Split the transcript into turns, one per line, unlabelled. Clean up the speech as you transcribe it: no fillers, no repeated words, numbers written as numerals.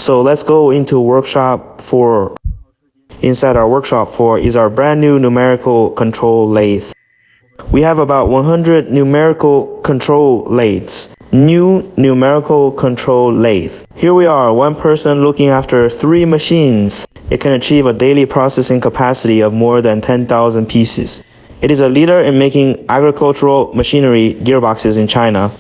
So let's go into workshop 4. Inside our workshop 4 is our brand new numerical control lathe. We have about 100 numerical control lathes. New numerical control lathe. Here we are, one person looking after 3 machines. It can achieve a daily processing capacity of more than 10,000 pieces. It is a leader in making agricultural machinery gearboxes in China.